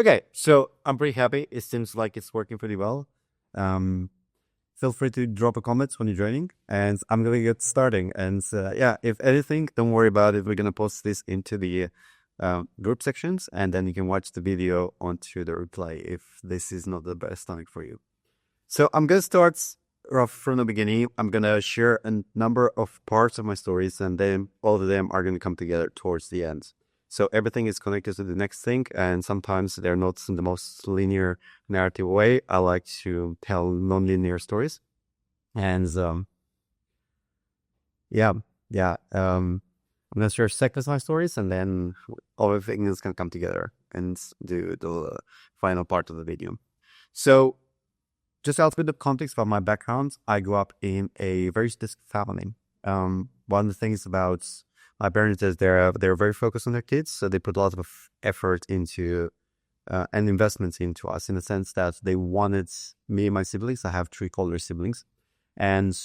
Okay, so I'm pretty happy. It seems like it's working pretty well. Um, Feel free to drop a comment when you're joining, and I'm gonna get starting. And yeah, if anything, don't worry about it. We're gonna post this into the group sections, and then you can watch the video onto the replay if this is not the best time for you. So I'm gonna start rough from the beginning. I'm gonna share a number of parts of my stories, and then all of them are gonna come together towards the end. So everything is connected to the next thing, and sometimes they're not in the most linear narrative way. I like to tell non-linear stories, and yeah, yeah. I'm gonna share segments of my stories, and then everything is gonna come together and do the final part of the video. So just a little bit of context about my background. I grew up in a very strict family. One of the things about my parents is they're very focused on their kids, so they put a lot of effort into and investments into us in the sense that they wanted me and my siblings. I have three older siblings, and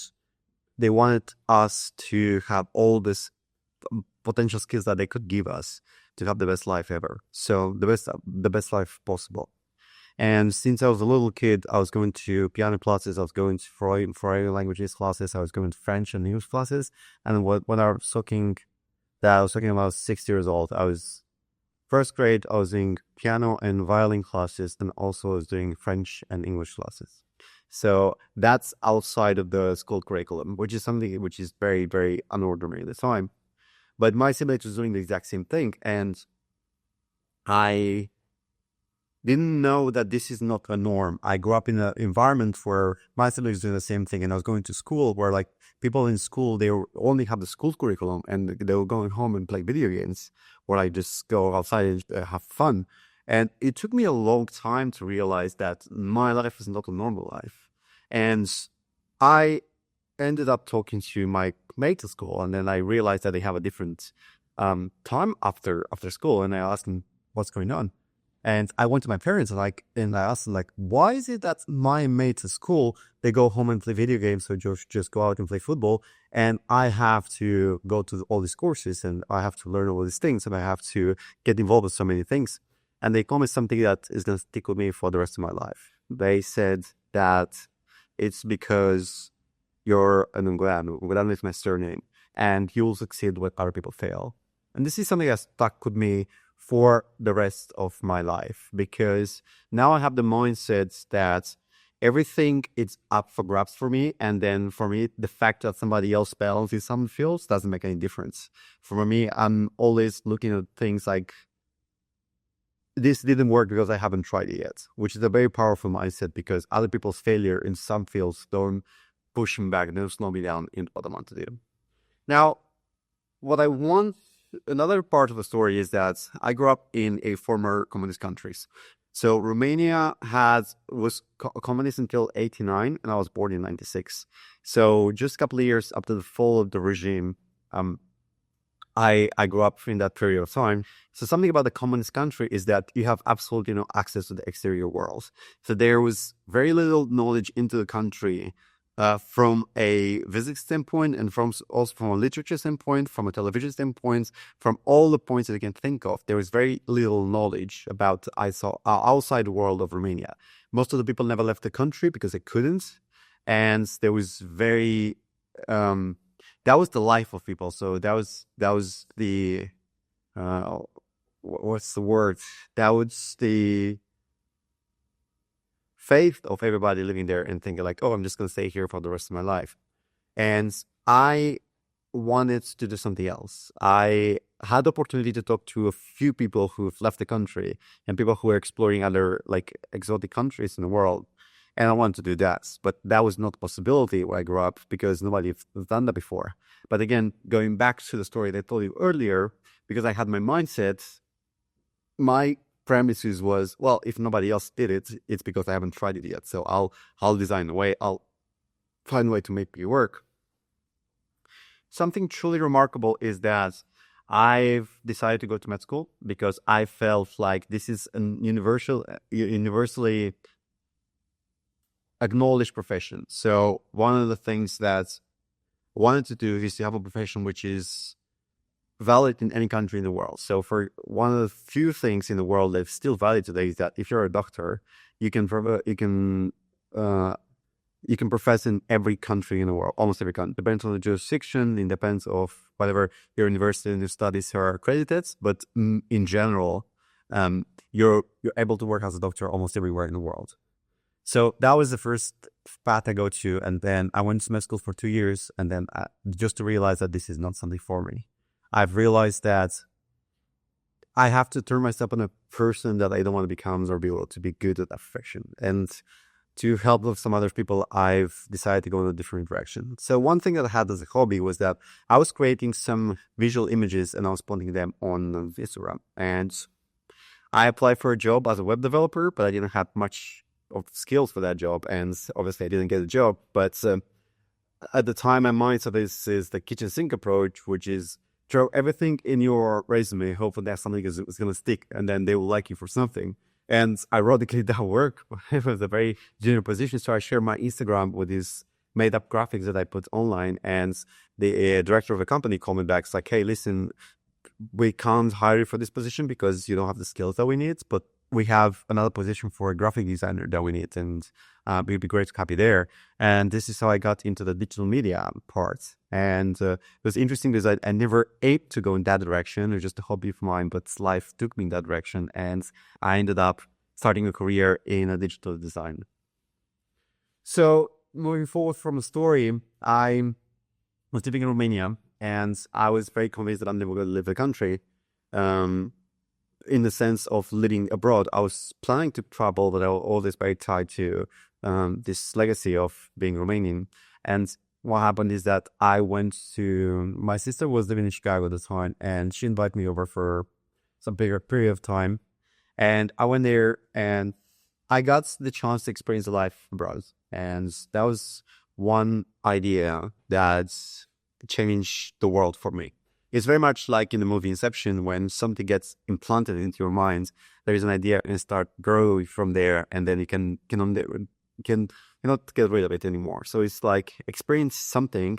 they wanted us to have all this potential skills that they could give us to have the best life ever. So the best life possible. And since I was a little kid, I was going to piano classes, I was going to foreign languages classes, I was going to French and English classes. And when I was talking about 6 years old, I was first grade, I was doing piano and violin classes, and also I was doing French and English classes. So that's outside of the school curriculum, which is something which is very, very unordinary at the time. But my sibling was doing the exact same thing, and I didn't know that this is not a norm. I grew up in an environment where my siblings doing the same thing, and I was going to school where like people in school, they only have the school curriculum, and they were going home and play video games, where I just go outside and have fun. And it took me a long time to realize that my life is not a normal life. And I ended up talking to my mate at school, and then I realized that they have a different time after school, and I asked them what's going on. And I went to my parents and I asked them like, why is it that my mates at school, they go home and play video games, so just go out and play football, and I have to go to all these courses, and I have to learn all these things, and I have to get involved with so many things. And they told me something that is going to stick with me for the rest of my life. They said that it's because you're an Ungureanu. Ungureanu is my surname, and you'll succeed when other people fail. And this is something that stuck with me for the rest of my life, because now I have the mindset that everything is up for grabs for me, and then for me, the fact that somebody else fails in some fields doesn't make any difference. For me, I'm always looking at things like, this didn't work because I haven't tried it yet, which is a very powerful mindset, because other people's failure in some fields don't push me back, don't slow me down in what I want to do. Now, another part of the story is that I grew up in a former communist countries. So Romania was communist until 89, and I was born in 96. So just a couple of years after the fall of the regime, I grew up in that period of time. So something about the communist country is that you have absolutely no access to the exterior world. So there was very little knowledge into the country, from a physics standpoint, and also from a literature standpoint, from a television standpoint, from all the points that you can think of. There was very little knowledge about the outside world of Romania. Most of the people never left the country because they couldn't, and there was very that was the life of people. So that was the what's the word? That was the faith of everybody living there and thinking like, oh, I'm just going to stay here for the rest of my life. And I wanted to do something else. I had the opportunity to talk to a few people who've left the country and people who are exploring other like exotic countries in the world. And I wanted to do that, but that was not a possibility where I grew up because nobody has done that before. But again, going back to the story that I told you earlier, because I had my mindset, my premises was, well, if nobody else did it, it's because I haven't tried it yet. So I'll design a way, I'll find a way to make it work. Something truly remarkable is that I've decided to go to med school because I felt like this is a universally acknowledged profession. So one of the things that I wanted to do is to have a profession which is valid in any country in the world. So for one of the few things in the world that's still valid today is that if you're a doctor, you can uh, you can profess in every country in the world, almost every country. Depends on the jurisdiction, it depends of whatever your university and your studies are accredited. But in general, you're able to work as a doctor almost everywhere in the world. So that was the first path I go to, and then I went to med school for 2 years, and then just to realize that this is not something for me. I've realized that I have to turn myself into a person that I don't want to become or be able to be good at that profession. And to help with some other people, I've decided to go in a different direction. So one thing that I had as a hobby was that I was creating some visual images and I was putting them on Instagram. And I applied for a job as a web developer, but I didn't have much of skills for that job. And obviously I didn't get a job. But at the time, my mindset is the kitchen sink approach, which is throw everything in your resume, hopefully that something is going to stick, and then they will like you for something. And ironically, that worked. It was a very junior position. So I share my Instagram with these made up graphics that I put online. And the director of the company called me back. It's like, hey, listen, we can't hire you for this position because you don't have the skills that we need, but we have another position for a graphic designer that we need. And it'd be great to copy there. And this is how I got into the digital media part. And it was interesting because I never aimed to go in that direction. It was just a hobby of mine, but life took me in that direction. And I ended up starting a career in a digital design. So moving forward from the story, I was living in Romania and I was very convinced that I'm never going to leave the country. In the sense of living abroad, I was planning to travel, but I was always very tied to this legacy of being Romanian. And what happened is that my sister was living in Chicago at the time, and she invited me over for some bigger period of time. And I went there and I got the chance to experience the life abroad. And that was one idea that changed the world for me. It's very much like in the movie Inception, when something gets implanted into your mind, there is an idea and start growing from there, and then you can not get rid of it anymore. So it's like experience something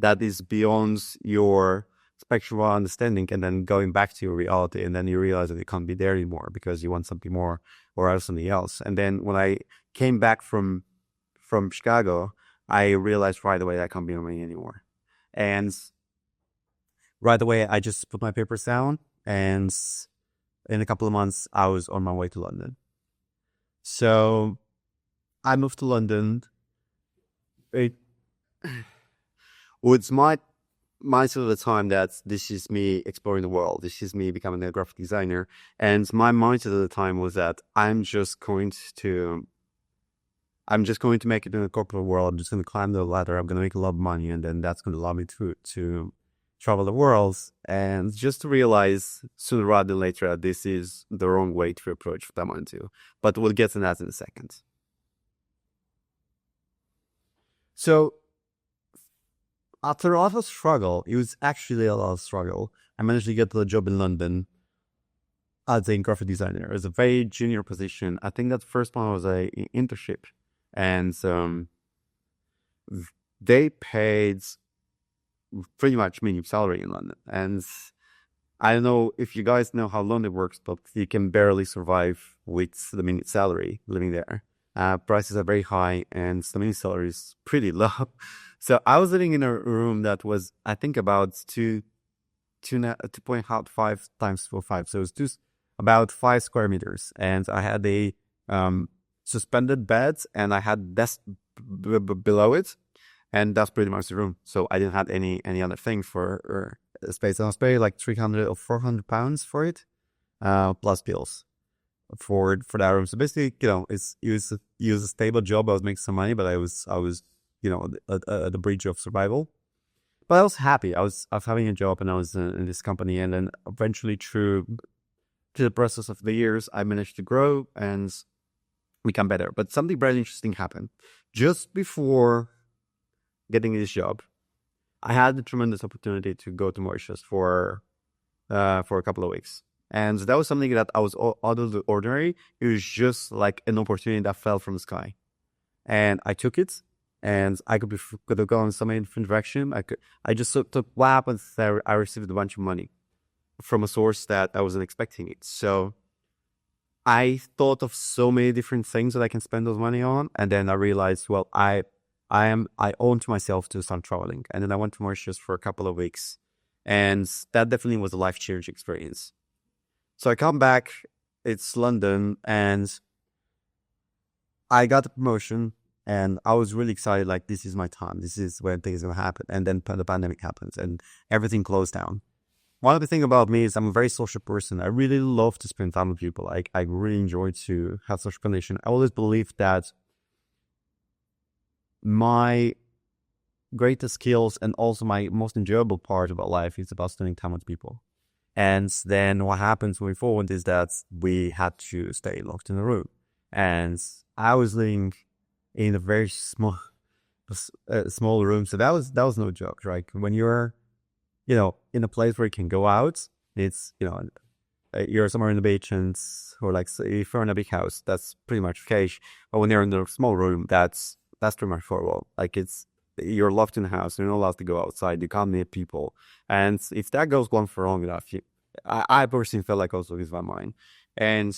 that is beyond your spectrum of understanding, and then going back to your reality, and then you realize that it can't be there anymore because you want something more or else something else. And then when I came back from Chicago, I realized right away that I can't be Romanian anymore. And right away, I just put my papers down, and in a couple of months, I was on my way to London. So I moved to London. It was my mindset at the time that this is me exploring the world. This is me becoming a graphic designer. And my mindset at the time was that I'm just going to make it in the corporate world. I'm just going to climb the ladder. I'm going to make a lot of money, and then that's going to allow me to travel the world. And just to realize sooner rather than later that this is the wrong way to approach what I want to. But we'll get to that in a second. So after a lot of struggle, it was actually a lot of struggle, I managed to get the job in London as a graphic designer. It was a very junior position. I think that the first one was an internship. And they paid pretty much minimum salary in London. And I don't know if you guys know how London works, but you can barely survive with the minimum salary living there. Prices are very high and the minimum salary is pretty low. So I was living in a room that was, I think, about 2.5 times 4.5. So it was about 5 square meters. And I had a suspended bed and I had desk below it. And that's pretty much the room. So I didn't have any other thing for space. I was paying like 300 or 400 pounds for it, plus bills for that room. So basically, it was a stable job. I was making some money, but I was at the bridge of survival. But I was happy. I was having a job, and I was in this company. And then eventually, through the process of the years, I managed to grow and become better. But something very interesting happened just before getting this job. I had the tremendous opportunity to go to Mauritius for a couple of weeks. And that was something that I was out of the ordinary. It was just like an opportunity that fell from the sky. And I took it. and I could have gone some different direction. I just took what happens. I received a bunch of money from a source that I wasn't expecting it. So I thought of so many different things that I can spend those money on, and then I realized, well, I owe to myself to start traveling, and then I went to Mauritius for a couple of weeks, and that definitely was a life changing experience. So I come back, it's London, and I got the promotion, and I was really excited. Like, this is my time. This is when things are gonna happen. And then the pandemic happens, and everything closed down. One of the things about me is I'm a very social person. I really love to spend time with people. I really enjoy to have social connection. I always believe that my greatest skills and also my most enjoyable part about life is about spending time with people. And then what happens moving forward is that we had to stay locked in a room. And I was living in a very small room. So that was no joke, right? When you're in a place where you can go out, it's, you're somewhere in the beach or like, so if you're in a big house, that's pretty much okay. But when you're in a small room, that's pretty much horrible. Like, you're locked in the house, you're not allowed to go outside, you can't meet people. And if that goes on for long enough, I personally felt like I was losing my mind. And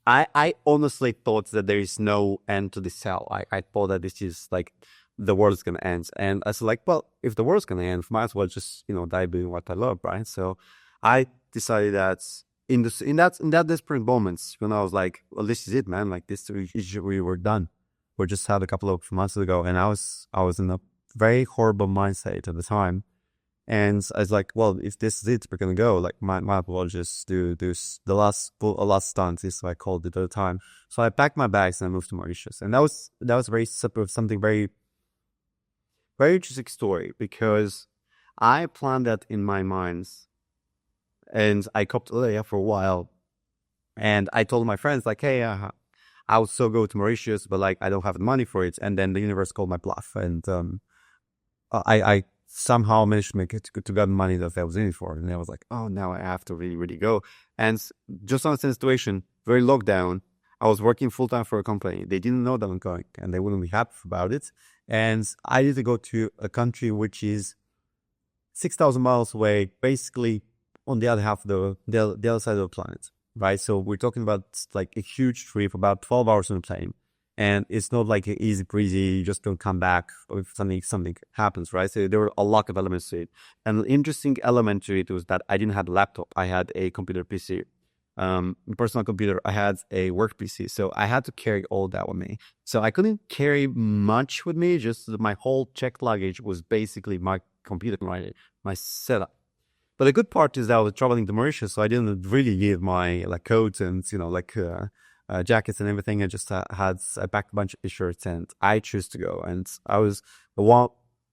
I honestly thought that there is no end to this hell. I thought that this is like, the world is going to end. And I was like, well, if the world's going to end, might as well just, die doing what I love, right? So I decided that in that desperate moments, when I was like, well, this is it, man. Like, we were done. We just had a couple of months ago, and I was in a very horrible mindset at the time. And I was like, well, if this is it, we're going to go. Like, might as well just do this, the last stunt, is what I called it at the time. So I packed my bags and I moved to Mauritius. And that was something very, very interesting story, because I planned that in my mind, and I coped for a while, and I told my friends, like, hey, I would still go to Mauritius, but like, I don't have the money for it. And then the universe called my bluff, and I somehow managed to make it to get money that I was in it for. And I was like, oh, now I have to really, really go. And just on the same situation, very lockdown, I was working full time for a company. They didn't know that I'm going, and they wouldn't be happy about it. And I need to go to a country which is 6,000 miles away, basically on the other half of the other side of the planet, right? So we're talking about like a huge trip, about 12 hours on a plane. And it's not like an easy breezy, you just don't come back if something happens, right? So there were a lot of elements to it. And the interesting element to it was that I didn't have a laptop. I had a computer PC, personal computer. I had a work PC. So I had to carry all that with me. So I couldn't carry much with me. Just my whole checked luggage was basically my computer, my setup. But the good part is that I was traveling to Mauritius, so I didn't really need my like coats and jackets and everything. I just I packed a bunch of t-shirts, and I chose to go. And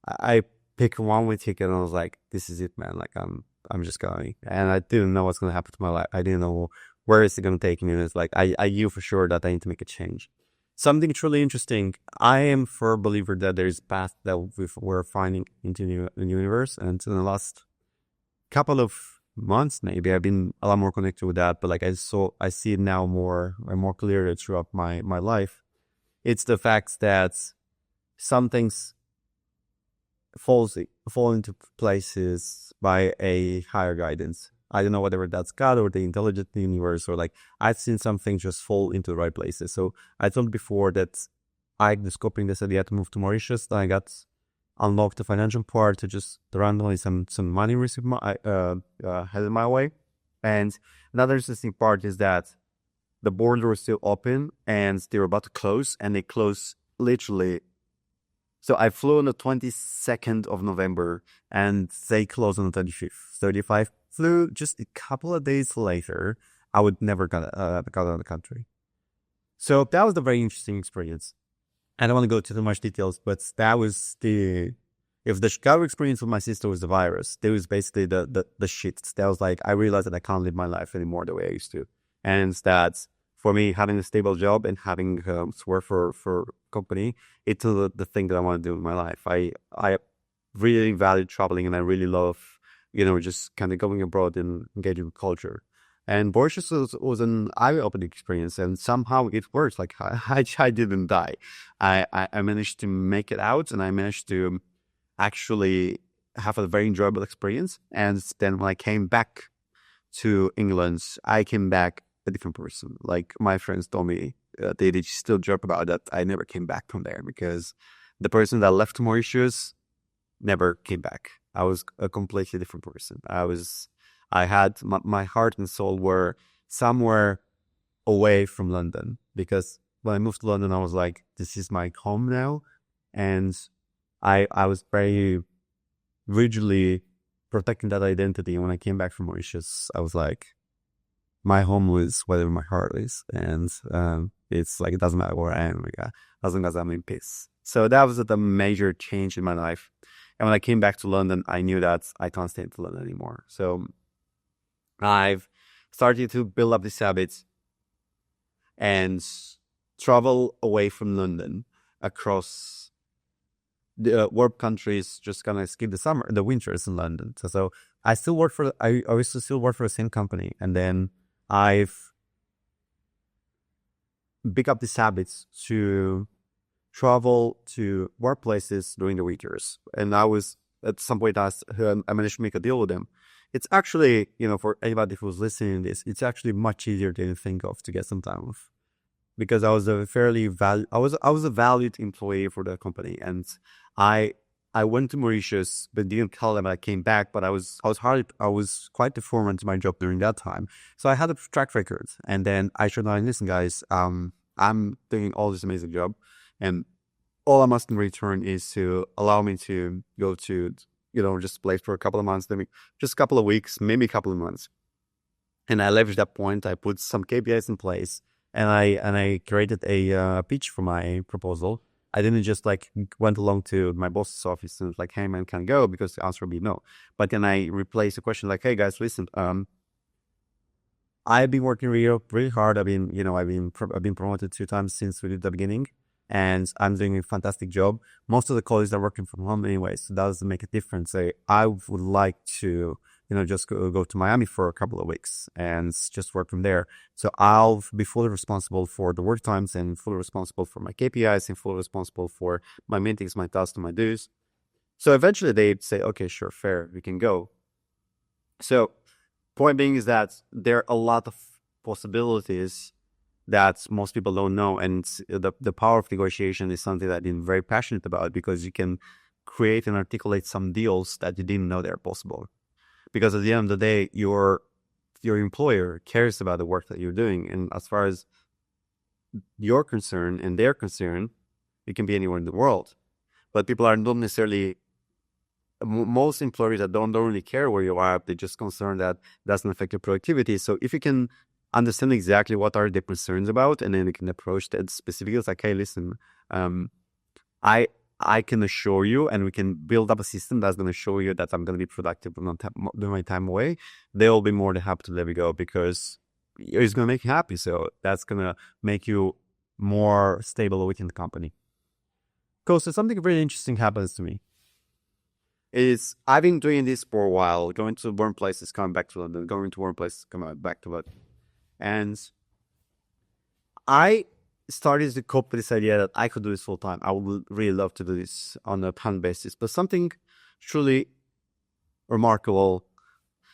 I picked a one-way ticket, and I was like, this is it, man. Like, I'm just going. And I didn't know what's going to happen to my life. I didn't know where is it going to take me. And it's like, I knew for sure that I need to make a change. Something truly interesting. I am a firm believer that there's a path that we're finding into the universe. And in the last couple of months, maybe I've been a lot more connected with that. But like, I see it now more and more clearly throughout my life. It's the fact that some things fall into places by a higher guidance. I don't know whether that's God or the intelligent universe, or like, I've seen some things just fall into the right places. So I told before that I discovering this idea to move to Mauritius, then I got unlocked the financial part to just randomly some money received headed my way. And another interesting part is that the border was still open, and they were about to close, and they closed literally. So I flew on the 22nd of November, and they closed on the 25th. So if I flew just a couple of days later, I would never got out of the country. So that was a very interesting experience. I don't want to go into too much details, but that was if the Chicago experience with my sister was the virus, there was basically the shit. That was like, I realized that I can't live my life anymore the way I used to. And that for me, having a stable job and having work for company, it's the thing that I want to do in my life. I really value traveling, and I really love, just kind of going abroad and engaging with culture. And Mauritius was an eye-opening experience, and somehow it worked. Like I didn't die. I managed to make it out, and I managed to actually have a very enjoyable experience. And then when I came back to England, I came back a different person. Like my friends told me, they still joke about that. I never came back from there because the person that left Mauritius never came back. I was a completely different person. I had my heart and soul were somewhere away from London, because when I moved to London, I was like, this is my home now. And I was very rigidly protecting that identity. And when I came back from Mauritius, I was like, my home is wherever my heart is. And it's like, it doesn't matter where I am, like, as long as I'm in peace. So that was a major change in my life. And when I came back to London, I knew that I can't stay in London anymore. So I've started to build up these habits and travel away from London across the work countries, just kind of skip the winters in London. So I used to still work for the same company. And then I've picked up these habits to travel to workplaces during the winters. And I was, at some point, I managed to make a deal with them. It's actually, for anybody who's listening to this, it's actually much easier than you think of to get some time off, because I was a valued employee for the company, and I went to Mauritius, but didn't tell them I came back. But I was quite deformed to my job during that time, so I had a track record. And then I showed them, listen, guys, I'm doing all this amazing job, and all I must in return is to allow me to go to, just place for a couple of months, maybe just a couple of weeks, maybe a couple of months. And I leveraged that point. I put some KPIs in place, and I created a pitch for my proposal. I didn't just went along to my boss's office and was like, hey man, can I go? Because the answer would be no. But then I replaced the question like, hey guys, listen, I've been working really hard. I've been promoted 2 times since we did the beginning, and I'm doing a fantastic job. Most of the colleagues are working from home anyway, so that doesn't make a difference. I would like to, just go to Miami for a couple of weeks and just work from there. So I'll be fully responsible for the work times, and fully responsible for my KPIs, and fully responsible for my meetings, my tasks, and my dues. So eventually they'd say, okay, sure, fair, we can go. So point being is that there are a lot of possibilities that most people don't know. And the power of negotiation is something that I'm very passionate about, because you can create and articulate some deals that you didn't know they're possible. Because at the end of the day, your employer cares about the work that you're doing. And as far as you're concerned and they're concerned, you can be anywhere in the world. But people are not necessarily, most employers that don't really care where you are, they're just concerned that doesn't affect your productivity. So if you can understand exactly what are the concerns about, and then you can approach that specifically, it's like, hey, listen, I can assure you, and we can build up a system that's going to show you that I'm going to be productive and not doing my time away. They'll be more than happy to let you go, because it's going to make you happy. So that's going to make you more stable within the company. Cool. So something really interesting happens to me. I've been doing this for a while, going to warm places, coming back to London, going to warm places, coming back to London. And I started to cope with this idea that I could do this full time. I would really love to do this on a permanent basis. But something truly remarkable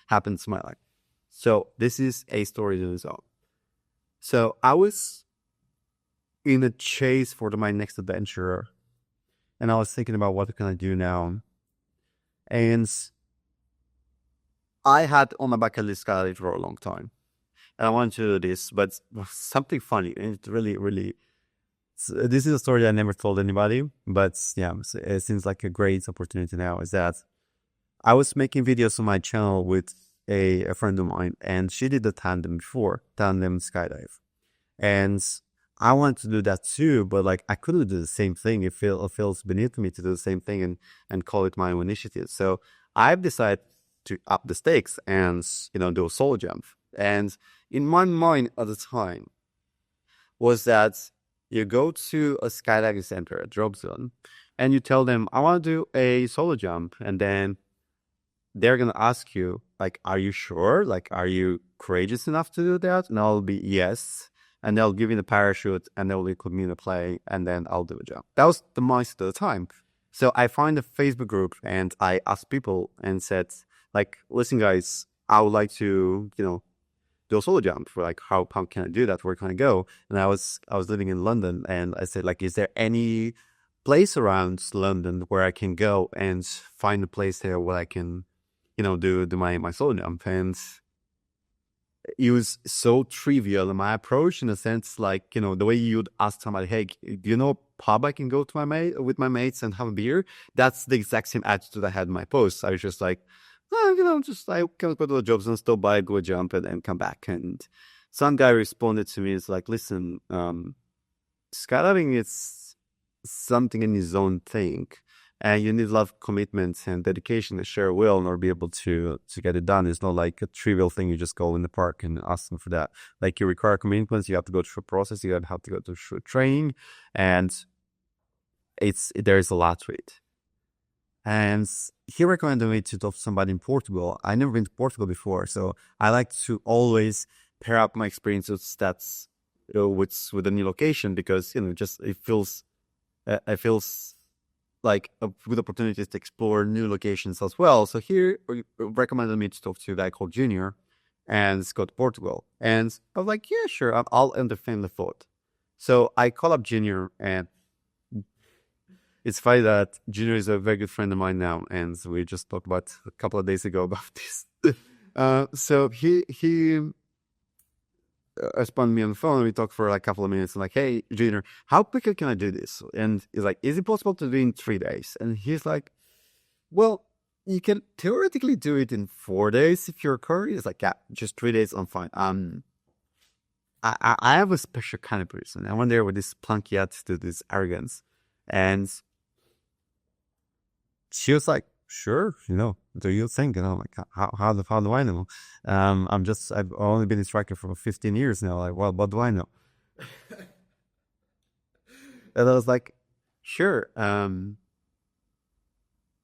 happened to my life. So this is a story in its own. So I was in a chase for my next adventure, and I was thinking about what can I do now. And I had on my bucket list skydiving for a long time. And I wanted to do this, but something funny. It really, really, this is a story that I never told anybody, but yeah, it seems like a great opportunity now. Is that I was making videos on my channel with a friend of mine, and she did the tandem skydive. And I wanted to do that too, but I couldn't do the same thing. It feels beneath me to do the same thing and call it my own initiative. So I've decided to up the stakes and, do a solo jump. And in my mind at the time was that you go to a skydiving center, a drop zone, and you tell them, I want to do a solo jump. And then they're gonna ask you like, "Are you sure? Like, are you courageous enough to do that?" And I'll be yes, and they'll give me the parachute and they'll include me in the play, and then I'll do a jump. That was the most of the time. So I find a Facebook group and I asked people and said, like, "Listen, guys, I would like to, do a solo jump. For like, how can I do that? Where can I go?" And I was living in London, and I said, like, "Is there any place around London where I can go and find a place there where I can, do my solo jump?" And it was so trivial in my approach, in a sense, like, the way you'd ask somebody, "Hey, do you know a pub I can go to with my mates and have a beer?" That's the exact same attitude I had in my post. I was just like, just I can go to the jobs and stop by, go jump, and then come back. And some guy responded to me, it's like, "Listen, skydiving is something in his own thing. And you need a lot of commitment and dedication to share will in order to be able to get it done. It's not like a trivial thing. You just go in the park and ask them for that. Like, you require commitments. You have to go through a process. You have to go through training, and there's a lot to it." And he recommended me to talk to somebody in Portugal. I never been to Portugal before, so I like to always pair up my experiences that's with a new location, because just it feels like a good opportunities to explore new locations as well. So here recommended me to talk to a guy called Junior and go to Portugal. And I was like, "Yeah, sure, I'll entertain the thought." So I call up Junior, and it's funny that Junior is a very good friend of mine now, and we just talked about a couple of days ago about this. So he responded me on the phone, and we talked for like a couple of minutes. I'm like, "Hey, Junior, how quickly can I do this?" And he's like, "Is it possible to do in 3 days?" And he's like, "Well, you can theoretically do it in 4 days if you're curious." It's like, "Yeah, just 3 days, I'm fine." I have a special kind of person. I went there with this plunky attitude, this arrogance, and she was like, "Sure, do you think?" And I'm like, how do I know? I've only been instructor for 15 years now. Like, well, what do I know? And I was like, "Sure." And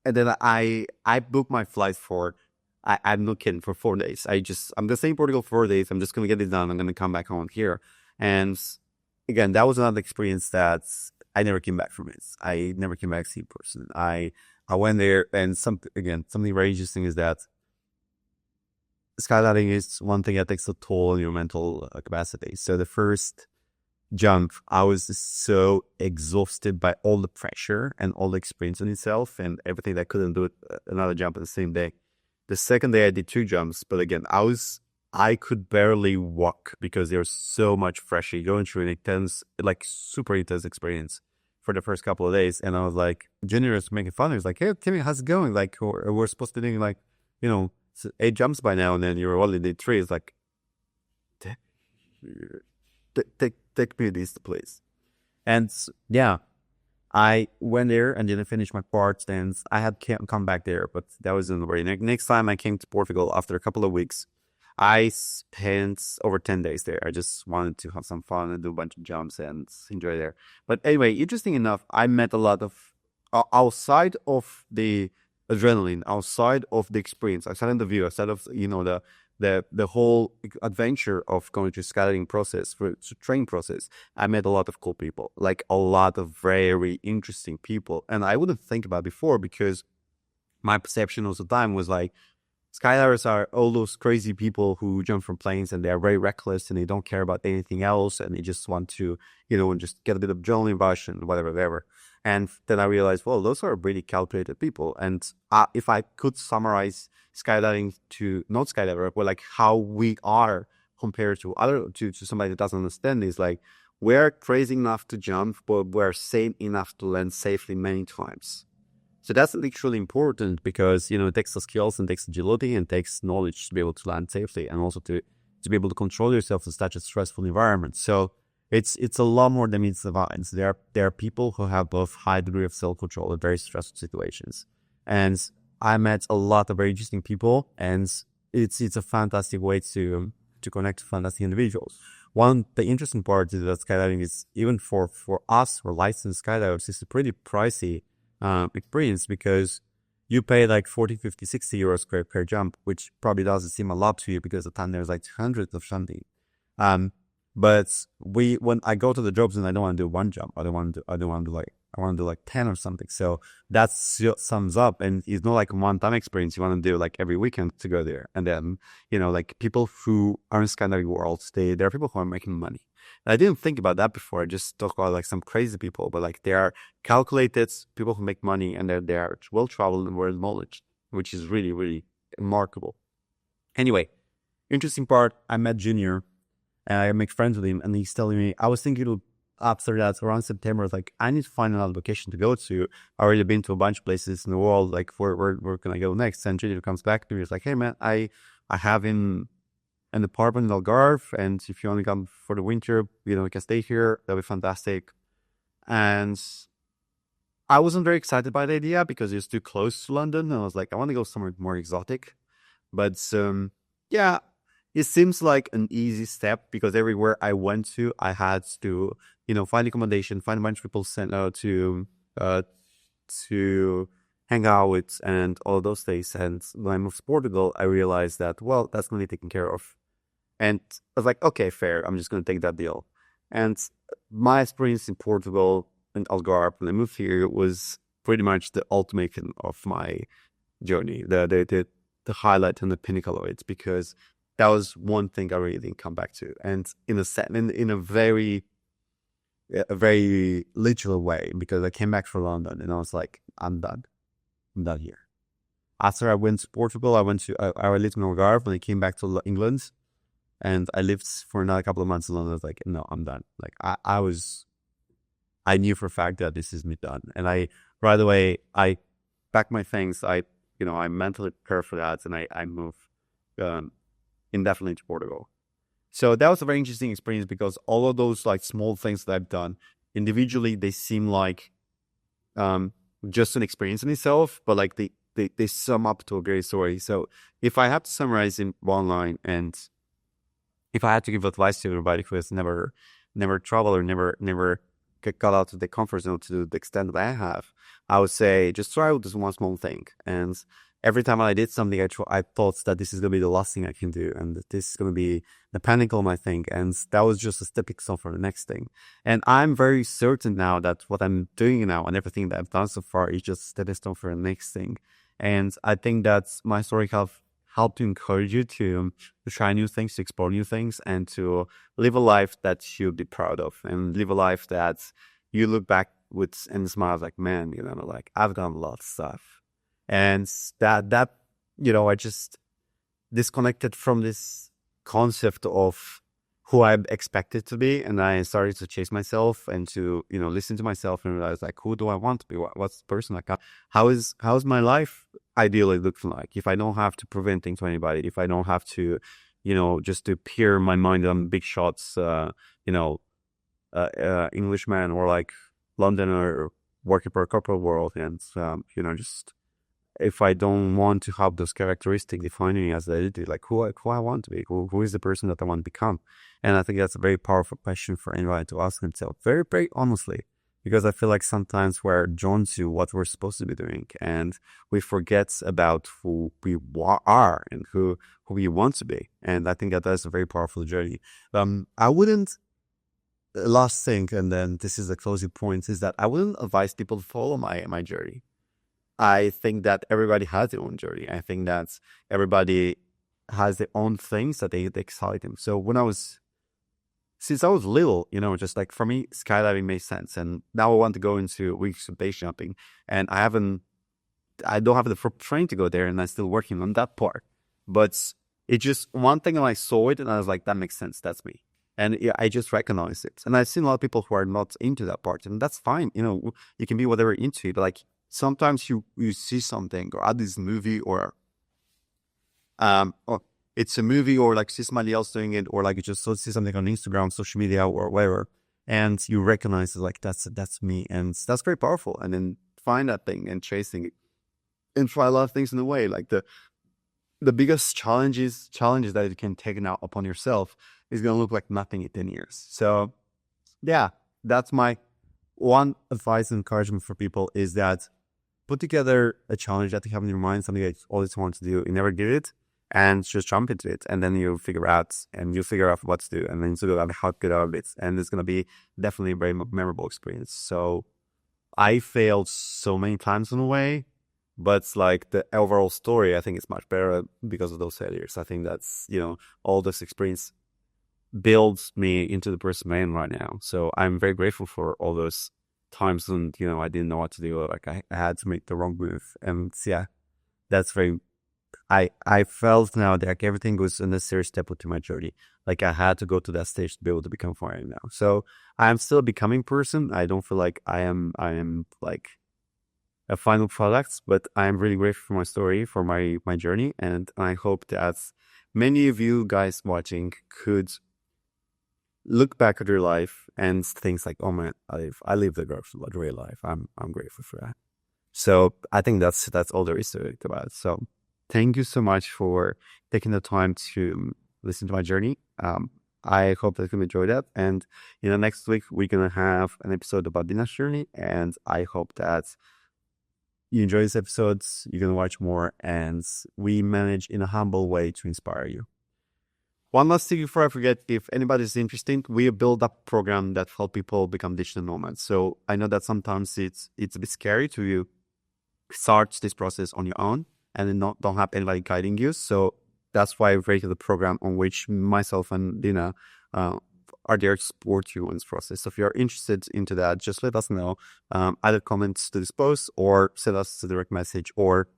then I booked my flight for, I'm not kidding, for 4 days. I'm gonna stay in Portugal for 4 days. I'm just gonna get it done. I'm gonna come back home here. And again, that was another experience that I never came back from it. I never came back to see in person. I went there, and something very interesting is that skydiving is one thing that takes a toll on your mental capacity. So the first jump, I was so exhausted by all the pressure and all the experience in itself and everything that I couldn't do another jump on the same day. The second day I did 2 jumps, but again, I could barely walk because there was so much pressure going through an intense, like super intense experience for the first couple of days. And I was like, Junior was making fun. He was like, "Hey, Timmy, how's it going? Like, we're supposed to be doing like, 8 jumps by now, and then you're only did 3. It's like, take me this place." And yeah, I went there and didn't finish my parts, and I had come back there, but that wasn't the way. Next time I came to Portugal after a couple of weeks, I spent over 10 days there. I just wanted to have some fun and do a bunch of jumps and enjoy there. But anyway, interesting enough, I met a lot of, outside of the adrenaline, outside of the experience, outside of the view, outside of, the whole adventure of going through skydiving process, for training process, I met a lot of cool people, like a lot of very interesting people. And I wouldn't think about before, because my perception of the time was like, skydivers are all those crazy people who jump from planes and they are very reckless and they don't care about anything else and they just want to, just get a bit of adrenaline rush and whatever. And then I realized, well, those are really calculated people. And if I could summarize skydiving to not skydiver, but like how we are compared to to somebody that doesn't understand, is like, we're crazy enough to jump, but we're sane enough to land safely many times. So that's literally important, because, it takes the skills and takes agility and takes knowledge to be able to land safely, and also to be able to control yourself in such a stressful environment. So it's a lot more than meets the vines. There are people who have both high degree of self-control in very stressful situations. And I met a lot of very interesting people, and it's a fantastic way to connect to fantastic individuals. The interesting part is that skydiving is, even for us, for licensed skydivers, it's a pretty pricey experience, because you pay like 40, 50, 60 euros per jump, which probably doesn't seem a lot to you because at the time there's like hundreds of something. But when I go to the jobs and I don't want to do one jump, I want to do like 10 or something. So that sums up, and it's not like a one-time experience. You want to do like every weekend to go there. And then, like people who are in skydiving world, there are people who are making money. And I didn't think about that before. I just talk about like some crazy people, but like they are calculated people who make money, and they are well-traveled and well-knowledge, which is really, really remarkable. Anyway, interesting part, I met Junior, and I make friends with him, and he's telling me, I was thinking after that, around September, like, I need to find another location to go to. I already been to a bunch of places in the world, like, where can I go next? And Junior comes back to me, he's like, hey man, I have an apartment in Algarve, and if you only come for the winter, we can stay here, that'll be fantastic. And I wasn't very excited by the idea because it's too close to London, and I was like, I want to go somewhere more exotic. But yeah, it seems like an easy step because everywhere I went to, I had to, find accommodation, find a bunch of people to hang out with, and all those things. And when I moved to Portugal, I realized that, well, that's going to be taken care of. And I was like, okay, fair. I'm just going to take that deal. And my experience in Portugal and Algarve when I moved here was pretty much the ultimate of my journey, the highlight and the pinnacle of it, because that was one thing I really didn't come back to. And in a very literal way, because I came back from London and I was like, I'm done. I'm done here. After I went to Portugal, I lived in Algarve, and I came back to England, and I lived for another couple of months in London. I was like, no, I'm done. Like I knew for a fact that this is me done. And right away, I packed my things. I mentally prepared for that, and I moved indefinitely to Portugal. So that was a very interesting experience because all of those like small things that I've done individually, they seem like just an experience in itself, but like they sum up to a great story. So if I have to summarize in one line, and if I had to give advice to everybody who has never traveled or never got out of the comfort zone to the extent that I have, I would say just try with this one small thing. And every time I did something, I thought that this is going to be the last thing I can do, and that this is going to be the pinnacle of my thing. And that was just a stepping stone for the next thing. And I'm very certain now that what I'm doing now and everything that I've done so far is just a stepping stone for the next thing. And I think that my story helped to encourage you to try new things, to explore new things, and to live a life that you'll be proud of, and live a life that you look back with and smile like, man, like I've done a lot of stuff. And that I just disconnected from this concept of who I expected to be, and I started to chase myself and to listen to myself and realize like, who do I want to be? What's the person like? How's my life ideally looking like? If I don't have to prove anything to anybody, if I don't have to, just to peer my mind on big shots, Englishman or like Londoner working for a corporate world, and just if I don't want to have those characteristics defining me as an identity, like who I want to be, who is the person that I want to become. And I think that's a very powerful question for anybody to ask themselves very, very honestly, because I feel like sometimes we're drawn to what we're supposed to be doing, and we forget about who we are and who we want to be. And I think that's a very powerful journey. I wouldn't, last thing, and then this is the closing point, is that I wouldn't advise people to follow my journey. I think that everybody has their own journey. I think that everybody has their own things that they excite them. So since I was little, just like for me, skydiving made sense. And now I want to go into weeks of base jumping, and I don't have the training to go there, and I'm still working on that part. But it's just one thing, and I saw it and I was like, that makes sense. That's me. And I just recognize it. And I've seen a lot of people who are not into that part, and that's fine. You can be whatever into it, but like, sometimes you see something or add this movie or it's a movie, or like see somebody else doing it, or like you just see something on Instagram, social media, or whatever, and you recognize it, like that's me, and that's very powerful. And then find that thing and chasing it, and try a lot of things in the way. Like the biggest challenges that you can take now upon yourself is going to look like nothing in 10 years. So yeah, that's my one advice and encouragement for people, is that put together a challenge that you have in your mind, something that you always want to do, you never did it, and just jump into it. And then you figure out what to do, and then you figure out how to get out of it. And it's going to be definitely a very memorable experience. So I failed so many times in a way, but like the overall story, I think it's much better because of those failures. I think that's, all this experience builds me into the person I am right now. So I'm very grateful for all those times when, I didn't know what to do. Like I had to make the wrong move. And yeah, that's very, I felt now that like everything was a necessary step to my journey. Like I had to go to that stage to be able to become who I am now. So I'm still a becoming person. I don't feel like I am like a final product, but I'm really grateful for my story, for my journey. And I hope that many of you guys watching could look back at your life and things like, oh man, I live the great life. I'm grateful for that. So I think that's all there is to it about it. So thank you so much for taking the time to listen to my journey. I hope that you enjoyed that. And next week we're gonna have an episode about Dina's journey, and I hope that you enjoy this episode. You're gonna watch more, and we manage in a humble way to inspire you. One last thing before I forget, if anybody's interested, we build up a program that help people become digital nomads. So I know that sometimes it's a bit scary to start this process on your own and then don't have anybody guiding you. So that's why I've created a program on which myself and Dina are there to support you in this process. So if you're interested into that, just let us know. Either comments to this post or send us a direct message or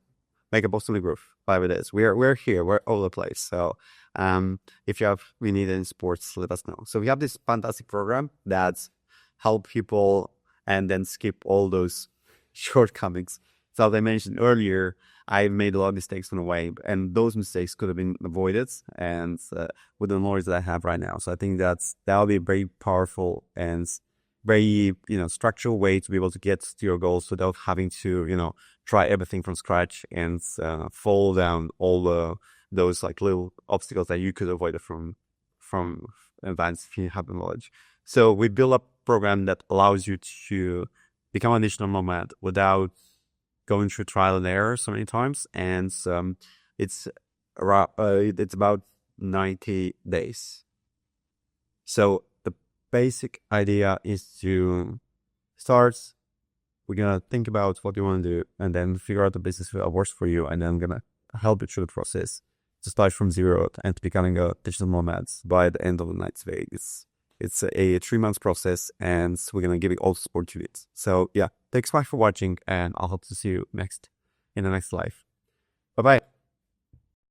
make a post in the group. Whatever it is, we're here, we're all over the place. So if we need any sports, let us know. So we have this fantastic program that help people and then skip all those shortcomings. So as I mentioned earlier, I made a lot of mistakes on the way, and those mistakes could have been avoided, and with the knowledge that I have right now. So I think that'll be a very powerful and very structural way to be able to get to your goals without having to try everything from scratch and fall down all those like little obstacles that you could avoid from advance if you have the knowledge. So we build a program that allows you to become a digital nomad without going through trial and error so many times, and it's about 90 days. So the basic idea is to start. We're gonna think about what you want to do, and then figure out the business that works for you, and then I'm gonna help you through the process to start from zero and to becoming a digital nomad by the end of the 90 days. It's a 3-month process, and we're gonna give you all the support to it. So yeah, thanks so much for watching, and I'll hope to see you in the next live. Bye bye.